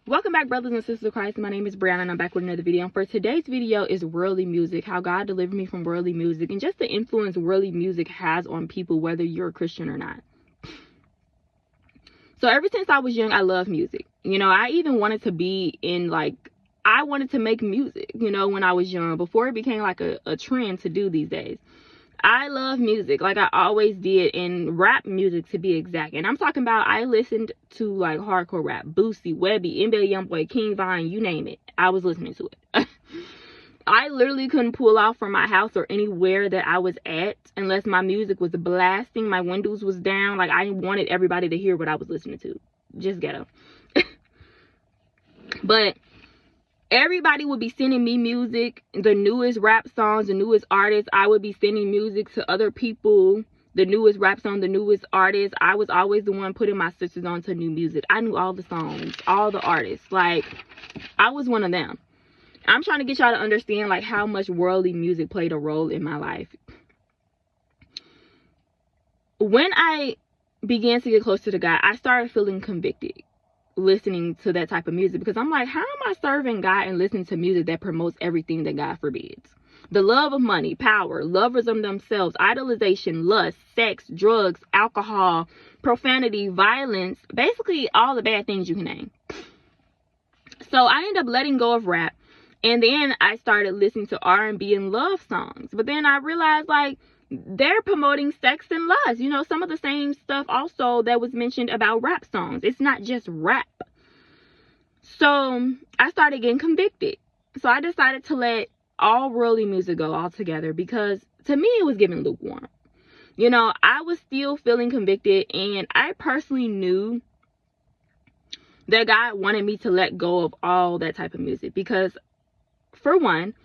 Welcome back, brothers and sisters of Christ. My name is Brianna and I'm back with another video. And for today's video is worldly music, how God delivered me from worldly music, and just the influence worldly music has on people, whether you're a Christian or not. So ever since I was young, I love music. You know, I even wanted to be in, I wanted to make music, you know, when I was young, before it became like a trend to do these days. I love music like I always did, and rap music to be exact. And I'm talking about, I listened to like hardcore rap, Boosie, Webbie, NBA Youngboy, King Von, you name it. I was listening to it. I literally couldn't pull out from my house or anywhere that I was at unless my music was blasting, my windows was down. Like, I wanted everybody to hear what I was listening to. Just ghetto. But everybody would be sending me music, the newest rap songs, the newest artists. I would be sending music to other people, the newest rap song, the newest artists. I was always the one putting my sisters on to new music. I knew all the songs, all the artists. Like, I was one of them. I'm trying to get y'all to understand, like, how much worldly music played a role in my life. When I began to get closer to God, I started feeling convicted listening to that type of music, because I'm like, how am I serving God and listening to music that promotes everything that God forbids? The love of money, power, lovers of themselves, idolization, lust, sex, drugs, alcohol, profanity, violence, basically all the bad things you can name. So I ended up letting go of rap, and then I started listening to R&B and love songs. But then I realized, like, they're promoting sex and lust, you know, some of the same stuff also that was mentioned about rap songs. It's not just rap. So I started getting convicted. So I decided to let all worldly music go altogether, because to me it was giving lukewarm. You know, I was still feeling convicted, and I personally knew that God wanted me to let go of all that type of music, because for one,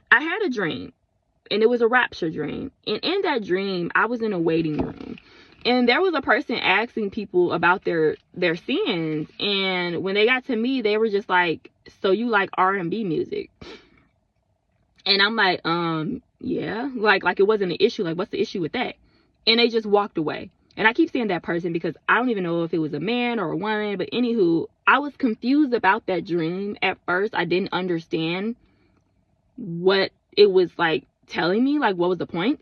I had a dream. And it was a rapture dream. And in that dream, I was in a waiting room. And there was a person asking people about their sins. And when they got to me, they were just like, so you like R&B music? And I'm like, yeah. Like it wasn't an issue. Like, what's the issue with that? And they just walked away. And I keep saying that person because I don't even know if it was a man or a woman. But anywho, I was confused about that dream at first. I didn't understand what it was like telling me, like, what was the point?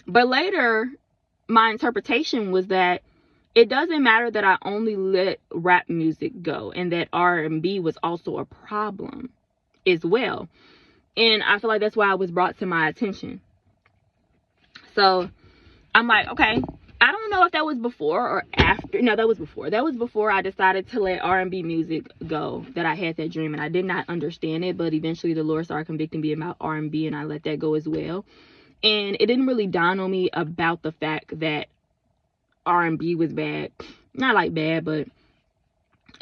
But later, my interpretation was that it doesn't matter that I only let rap music go, and that R&B was also a problem as well. And I feel like that's why it was brought to my attention. So I'm like, okay, I don't know if that was before or after. No, that was before. That was before I decided to let R&B music go, that I had that dream, and I did not understand it. But eventually the Lord started convicting me about R&B, and I let that go as well. And it didn't really dawn on me about the fact that R&B was bad. Not like bad, but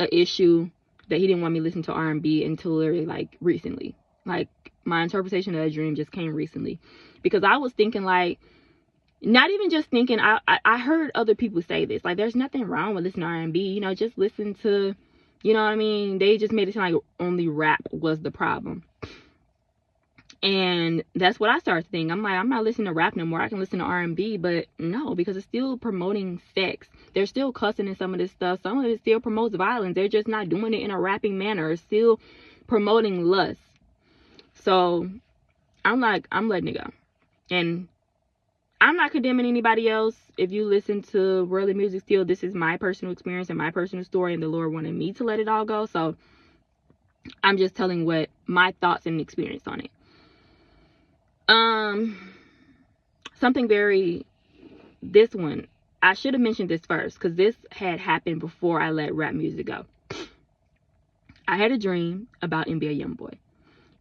an issue that he didn't want me to listen to R&B until literally like recently. Like, my interpretation of that dream just came recently, because I was thinking, like, not even just thinking, I heard other people say this, like, there's nothing wrong with listening to R&B, you know, just listen to, you know what I mean? They just made it sound like only rap was the problem. And that's what I started thinking. I'm like, I'm not listening to rap no more. I can listen to R&B, but no, because it's still promoting sex. They're still cussing in some of this stuff. Some of it still promotes violence. They're just not doing it in a rapping manner. It's still promoting lust. So I'm like, I'm letting it go. And I'm not condemning anybody else. If you listen to worldly music still, this is my personal experience and my personal story, and the Lord wanted me to let it all go. So I'm just telling what my thoughts and experience on it. This one, I should have mentioned this first, because this had happened before I let rap music go. I had a dream about NBA Youngboy.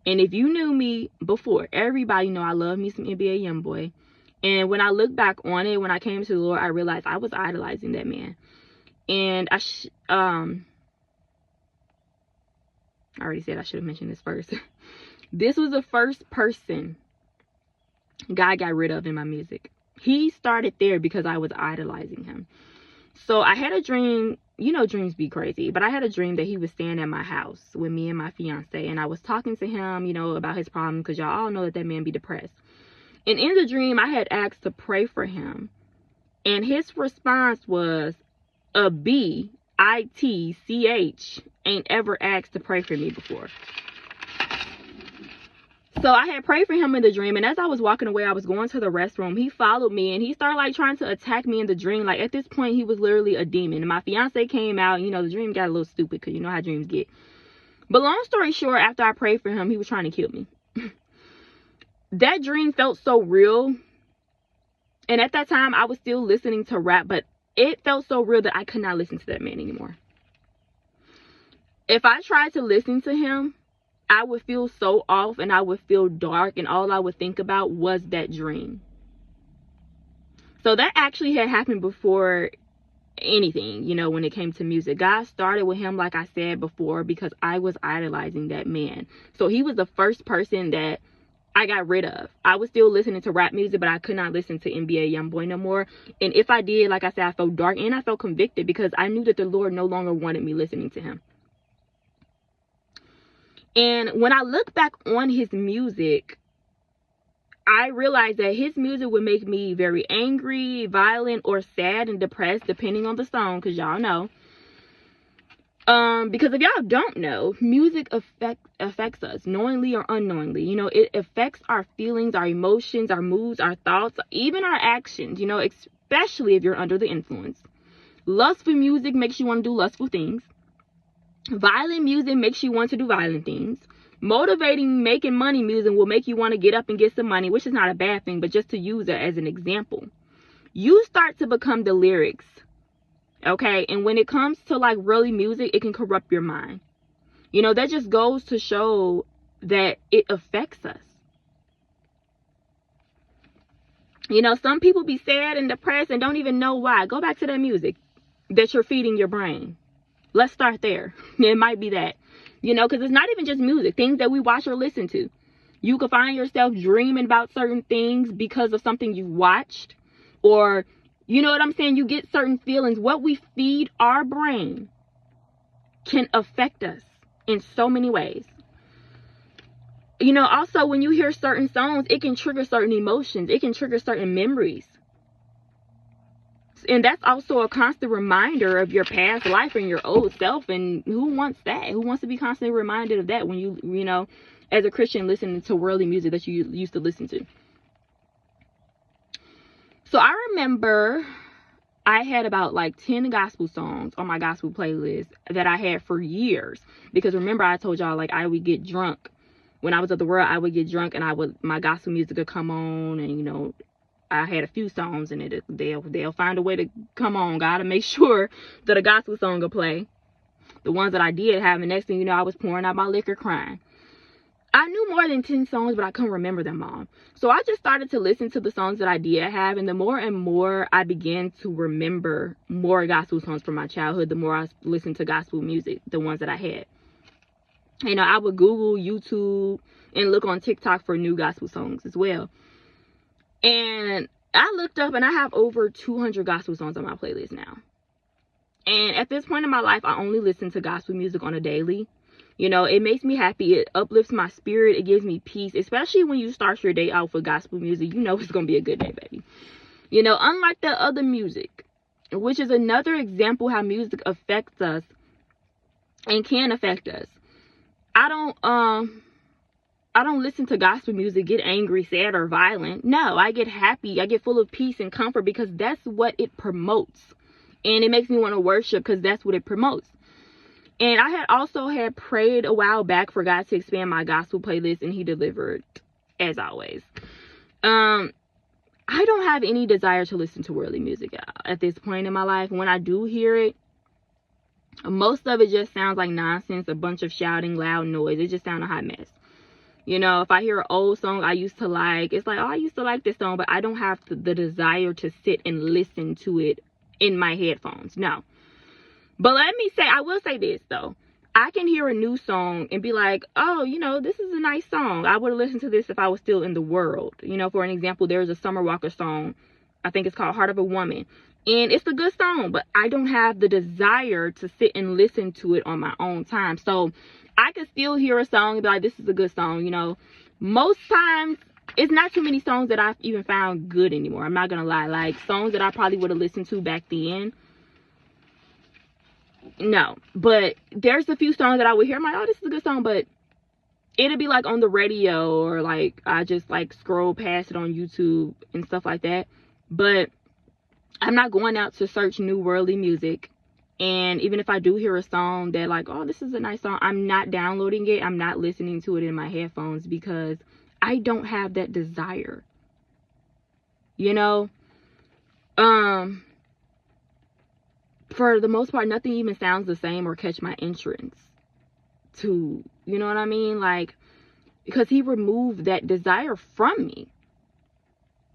And if you knew me before, everybody know I love me some NBA Youngboy. And when I look back on it, when I came to the Lord, I realized I was idolizing that man. And I already said I should have mentioned this first. This was the first person God got rid of in my music. He started there because I was idolizing him. So I had a dream. You know, dreams be crazy. But I had a dream that he was staying at my house with me and my fiance. And I was talking to him, you know, about his problem, because y'all all know that man be depressed. And in the dream, I had asked to pray for him. And his response was, ITCH ain't ever asked to pray for me before. So I had prayed for him in the dream, and as I was walking away, I was going to the restroom. He followed me, and he started like trying to attack me in the dream. Like, at this point, he was literally a demon. And my fiance came out, and, you know, the dream got a little stupid, because you know how dreams get. But long story short, after I prayed for him, he was trying to kill me. That dream felt so real. And at that time, I was still listening to rap, but it felt so real that I could not listen to that man anymore. If I tried to listen to him, I would feel so off, and I would feel dark, and all I would think about was that dream. So that actually had happened before anything, you know, when it came to music. God started with him, like I said before, because I was idolizing that man. So he was the first person that I got rid of. I was still listening to rap music, but I could not listen to NBA Youngboy no more. And if I did, like I said, I felt dark, and I felt convicted, because I knew that the Lord no longer wanted me listening to him. And when I look back on his music, I realized that his music would make me very angry, violent, or sad and depressed, depending on the song, because y'all know. Because if y'all don't know, music affects us, knowingly or unknowingly. You know, it affects our feelings, our emotions, our moods, our thoughts, even our actions, you know, especially if you're under the influence. Lustful music makes you want to do lustful things. Violent music makes you want to do violent things. Motivating, making money music will make you want to get up and get some money, which is not a bad thing, but just to use it as an example. You start to become the lyrics, okay? And when it comes to like really music, it can corrupt your mind. You know, that just goes to show that it affects us. You know, some people be sad and depressed and don't even know why. Go back to that music that you're feeding your brain. Let's start there. It might be that, you know, because it's not even just music, things that we watch or listen to. You can find yourself dreaming about certain things because of something you watched, or, you know what I'm saying? You get certain feelings. What we feed our brain can affect us in so many ways. You know, also when you hear certain songs, it can trigger certain emotions. It can trigger certain memories. And that's also a constant reminder of your past life and your old self. And who wants that? Who wants to be constantly reminded of that when you know, as a Christian, listening to worldly music that you used to listen to? So I remember I had about like 10 gospel songs on my gospel playlist that I had for years. Because remember, I told y'all, like, I would get drunk. When I was at the world, I would get drunk, and my gospel music would come on, and, you know, I had a few songs in it. They'll find a way to come on. Gotta make sure that a gospel song will play. The ones that I did have, the next thing you know, I was pouring out my liquor crying. I knew more than 10 songs, but I couldn't remember them all. So I just started to listen to the songs that I did have, and the more and more I began to remember more gospel songs from my childhood, the more I listened to gospel music, the ones that I had. You know, I would Google, YouTube, and look on TikTok for new gospel songs as well. And I looked up, and I have over 200 gospel songs on my playlist now. And at this point in my life, I only listen to gospel music on a daily. You know, it makes me happy. It uplifts my spirit. It gives me peace. Especially when you start your day out with gospel music. You know it's going to be a good day, baby. You know, unlike the other music, which is another example how music affects us and can affect us. I don't listen to gospel music, get angry, sad, or violent. No, I get happy. I get full of peace and comfort because that's what it promotes. And it makes me want to worship because that's what it promotes. And I had also prayed a while back for God to expand my gospel playlist, and he delivered, as always. I don't have any desire to listen to worldly music at this point in my life. When I do hear it, most of it just sounds like nonsense, a bunch of shouting, loud noise. It just sounds a hot mess. You know, if I hear an old song I used to like, it's like, oh, I used to like this song, but I don't have the desire to sit and listen to it in my headphones. No. But let me say, I will say this, though. I can hear a new song and be like, oh, you know, this is a nice song. I would have listened to this if I was still in the world. You know, for an example, there's a Summer Walker song. I think it's called Heart of a Woman. And it's a good song, but I don't have the desire to sit and listen to it on my own time. So I can still hear a song and be like, this is a good song, you know. Most times, it's not too many songs that I've even found good anymore. I'm not going to lie. Like, songs that I probably would have listened to back then, No. But there's a few songs that I would hear, I'm like, oh, this is a good song, but it'll be like on the radio, or like I just like scroll past it on YouTube and stuff like that. But I'm not going out to search new worldly music. And even if I do hear a song that like, oh, this is a nice song, I'm not downloading it. I'm not listening to it in my headphones, because I don't have that desire. You know, for the most part, nothing even sounds the same or catch my entrance to, you know what I mean? Like, because he removed that desire from me.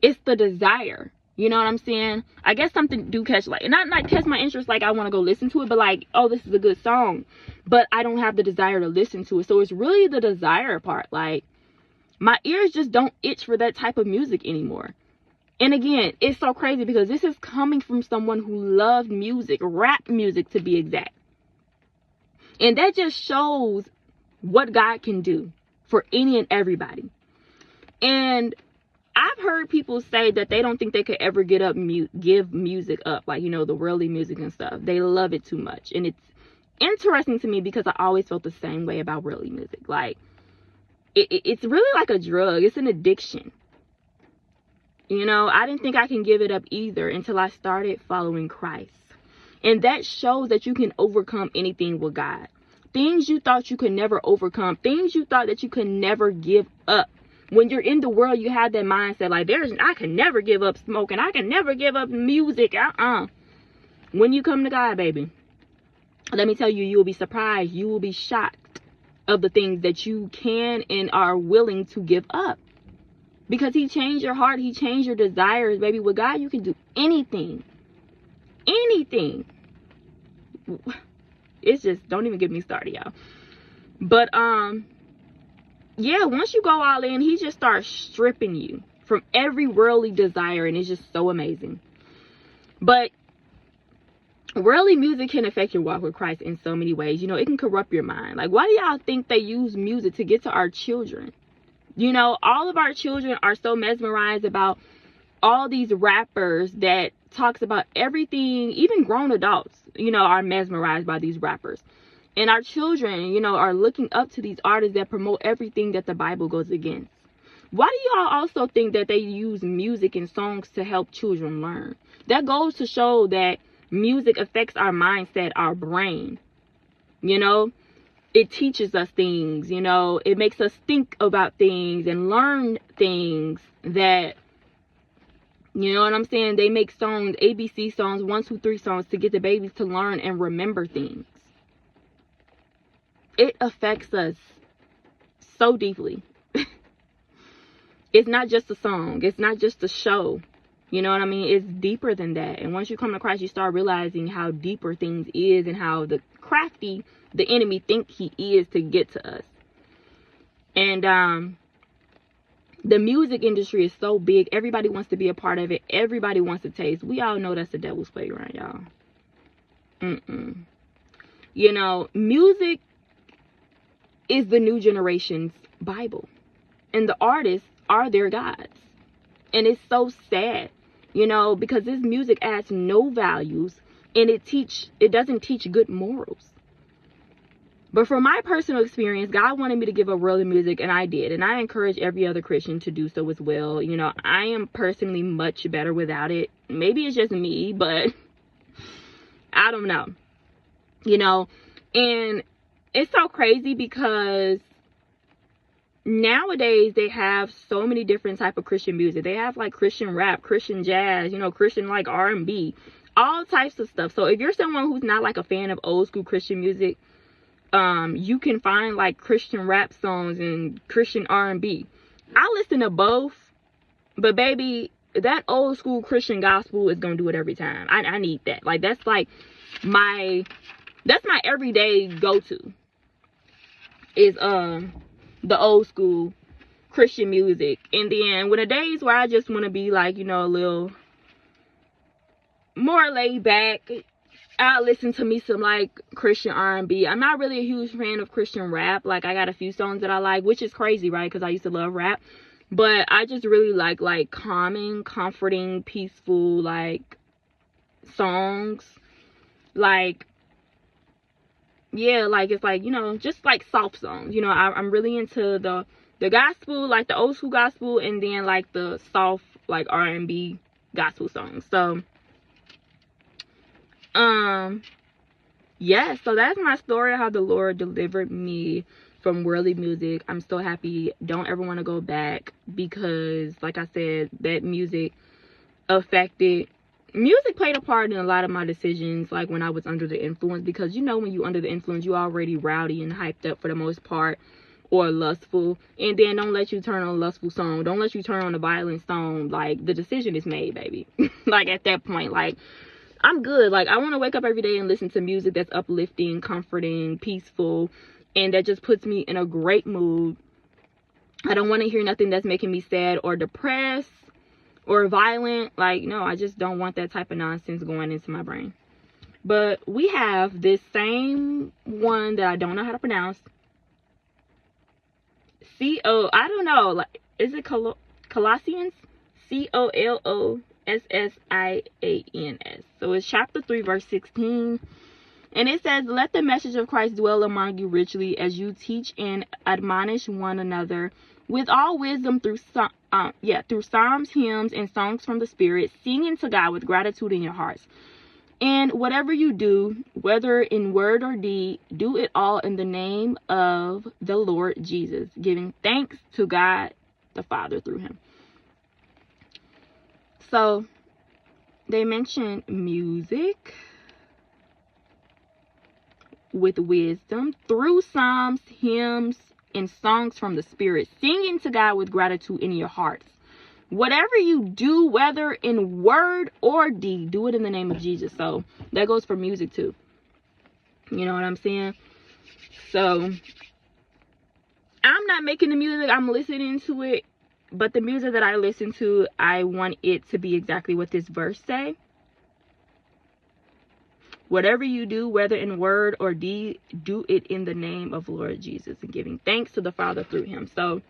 It's the desire. You know what I'm saying? I guess something do catch, like, not catch my interest, like I want to go listen to it, but like, oh, this is a good song, but I don't have the desire to listen to it. So it's really the desire part. Like, my ears just don't itch for that type of music anymore. And again, it's so crazy because this is coming from someone who loved music, rap music to be exact. And that just shows what God can do for any and everybody. And I've heard people say that they don't think they could ever give music up, like, you know, the worldly music and stuff. They love it too much. And it's interesting to me because I always felt the same way about worldly music. Like, it's really like a drug. It's an addiction. You know, I didn't think I can give it up either until I started following Christ. And that shows that you can overcome anything with God. Things you thought you could never overcome, things you thought that you could never give up. When you're in the world, you have that mindset like, I can never give up smoking. I can never give up music. When you come to God, baby, let me tell you, you will be surprised. You will be shocked of the things that you can and are willing to give up. Because he changed your heart. He changed your desires, baby. With God, you can do anything. Anything. It's just, don't even get me started, y'all. But, yeah, once you go all in, he just starts stripping you from every worldly desire, and it's just so amazing. But worldly music can affect your walk with Christ in so many ways. You know, it can corrupt your mind. Like, why do y'all think they use music to get to our children? You know, all of our children are so mesmerized about all these rappers that talks about everything. Even grown adults, you know, are mesmerized by these rappers. And our children, you know, are looking up to these artists that promote everything that the Bible goes against. Why do y'all also think that they use music and songs to help children learn? That goes to show that music affects our mindset, our brain. You know, it teaches us things, you know, it makes us think about things and learn things that, you know what I'm saying? They make songs, ABC songs, 1, 2, 3 songs to get the babies to learn and remember things. It affects us so deeply. It's not just a song. It's not just a show. You know what I mean? It's deeper than that. And once you come to Christ, you start realizing how deeper things is and how the crafty the enemy think he is to get to us. And the music industry is so big. Everybody wants to be a part of it. Everybody wants to taste. We all know that's the devil's playground, y'all. You know, music is the new generation's Bible, and the artists are their gods. And it's so sad, you know, because this music adds no values, and it doesn't teach good morals. But from my personal experience, God wanted me to give up worldly music, and I did. And I encourage every other Christian to do so as well. You know, I am personally much better without it. Maybe it's just me, but I don't know. You know, and it's so crazy because nowadays they have so many different type of Christian music. They have like Christian rap, Christian jazz, you know, Christian like R&B, all types of stuff. So if you're someone who's not like a fan of old school Christian music, you can find like Christian rap songs and Christian R&B. I listen to both, but baby, that old school Christian gospel is gonna do it every time. I need that. Like, that's like that's my everyday go-to is the old school Christian music. And then when the days where I just want to be like, you know, a little more laid back, I'll listen to me some like Christian R&B. I'm not really a huge fan of Christian rap. Like, I got a few songs that I like, which is crazy, right? Because I used to love rap. But I just really like calming, comforting, peaceful like songs. Like, yeah, like it's like, you know, just like soft songs. You know, I'm really into the gospel, like the old school gospel, and then like the soft like R&B gospel songs. So yeah, so that's my story of how the Lord delivered me from worldly music. I'm so happy. Don't ever want to go back, because like I said, that music played a part in a lot of my decisions, like when I was under the influence, because you know, when you under the influence, you already rowdy and hyped up for the most part, or lustful, and then don't let you turn on a lustful song, don't let you turn on a violent song. Like, the decision is made, baby. Like, at that point, like, I'm good. Like, I want to wake up every day and listen to music that's uplifting, comforting, peaceful, and that just puts me in a great mood. I don't want to hear nothing that's making me sad or depressed or violent. Like, no, I just don't want that type of nonsense going into my brain. But we have this same one that I don't know how to pronounce. I don't know, like, is it Colossians? Colossians. So it's chapter 3 verse 16, and it says, let the message of Christ dwell among you richly, as you teach and admonish one another with all wisdom through psalms, hymns, and songs from the Spirit, singing to God with gratitude in your hearts. And whatever you do, whether in word or deed, do it all in the name of the Lord Jesus, giving thanks to God the Father through him. So they mention music with wisdom through psalms, hymns, and songs from the Spirit, singing to God with gratitude in your hearts. Whatever you do, whether in word or deed, do it in the name of Jesus. So that goes for music too. You know what I'm saying? So I'm not making the music, I'm listening to it. But the music that I listen to, I want it to be exactly what this verse say. Whatever you do, whether in word or deed, do it in the name of Lord Jesus, and giving thanks to the Father through him. So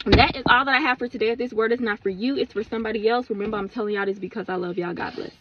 that is all that I have for today. If this word is not for you, it's for somebody else. Remember, I'm telling y'all this because I love y'all. God bless.